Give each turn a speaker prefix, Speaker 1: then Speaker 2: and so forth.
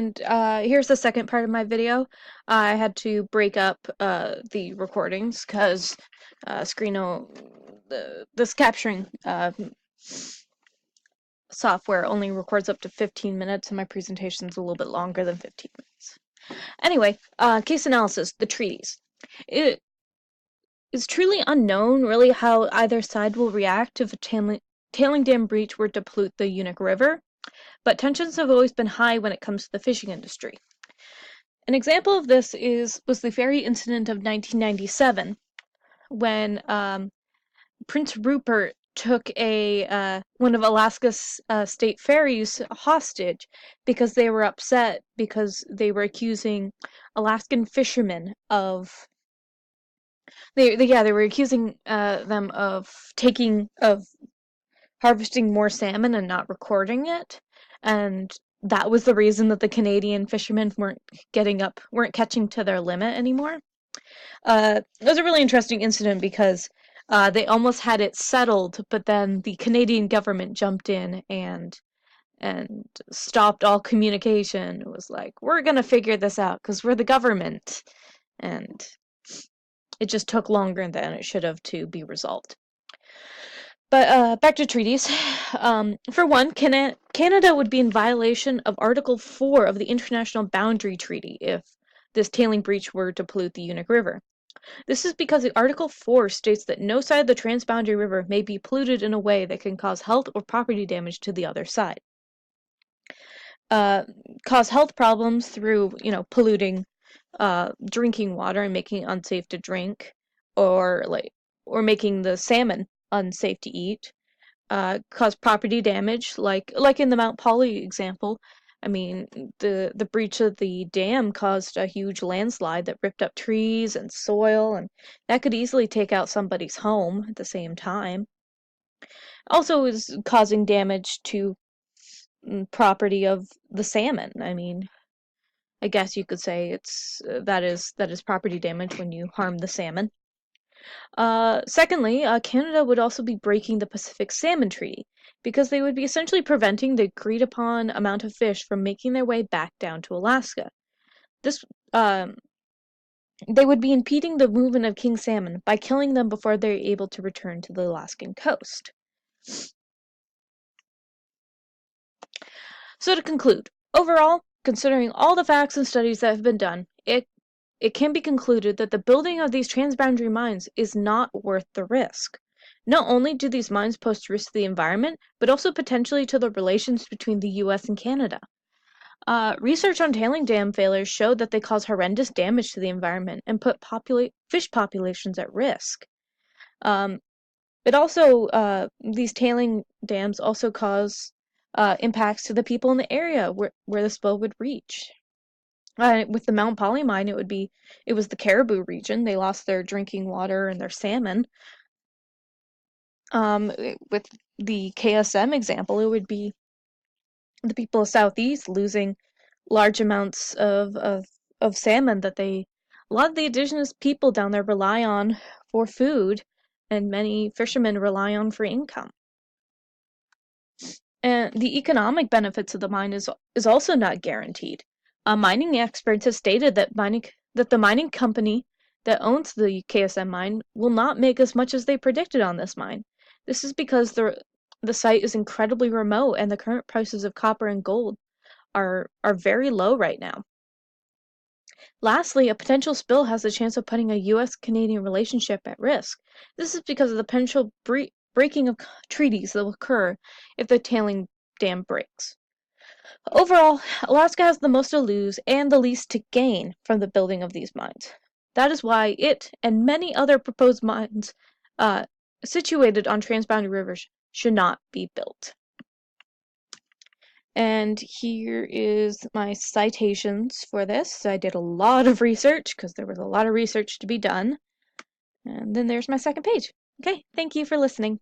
Speaker 1: and here's the second part of my video. I had to break up the recordings because this capturing software only records up to 15 minutes, and my presentation's a little bit longer than 15 minutes. Anyway, case analysis, the treaties. It is truly unknown, really, how either side will react if a tailing dam breach were to pollute the Unuk River, but tensions have always been high when it comes to the fishing industry. An example of this was the ferry incident of 1997, when Prince Rupert took one of Alaska's state ferries hostage because they were upset because they were accusing Alaskan fishermen of they were accusing them of harvesting more salmon and not recording it, and that was the reason that the Canadian fishermen weren't catching to their limit anymore. It was a really interesting incident because they almost had it settled, but then the Canadian government jumped in and stopped all communication. It was like, we're gonna figure this out because we're the government, and it just took longer than it should have to be resolved. But back to treaties. For one, Canada would be in violation of Article 4 of the International Boundary Treaty if this tailing breach were to pollute the Unuk River. This is because Article 4 states that no side of the transboundary river may be polluted in a way that can cause health or property damage to the other side. Cause health problems through, polluting drinking water and making it unsafe to drink, or making the salmon unsafe to eat. Cause property damage, like in the Mount Polley example. I mean, the breach of the dam caused a huge landslide that ripped up trees and soil, and that could easily take out somebody's home at the same time. Also, is causing damage to property of the salmon. I mean, I guess you could say that is property damage when you harm the salmon. Secondly, Canada would also be breaking the Pacific Salmon Treaty because they would be essentially preventing the agreed upon amount of fish from making their way back down to Alaska. This they would be impeding the movement of king salmon by killing them before they're able to return to the Alaskan coast. So to conclude, overall, considering all the facts and studies that have been done, it can be concluded that the building of these transboundary mines is not worth the risk. Not only do these mines pose risk to the environment, but also potentially to the relations between the US and Canada. Research on tailing dam failures showed that they cause horrendous damage to the environment and put fish populations at risk. These tailing dams also cause impacts to the people in the area where the spill would reach. With the Mount Polley mine, it was the Caribou region. They lost their drinking water and their salmon. With the KSM example, it would be the people of Southeast losing large amounts of salmon that a lot of the indigenous people down there rely on for food, and many fishermen rely on for income. And the economic benefits of the mine is also not guaranteed. Mining experts have stated that the mining company that owns the KSM mine will not make as much as they predicted on this mine. This is because the site is incredibly remote, and the current prices of copper and gold are very low right now. Lastly, a potential spill has the chance of putting a US-Canadian relationship at risk. This is because of the potential breaking of treaties that will occur if the tailing dam breaks. Overall, Alaska has the most to lose and the least to gain from the building of these mines. That is why it and many other proposed mines situated on transboundary rivers should not be built. And here is my citations for this. I did a lot of research because there was a lot of research to be done. And then there's my second page. Okay, thank you for listening.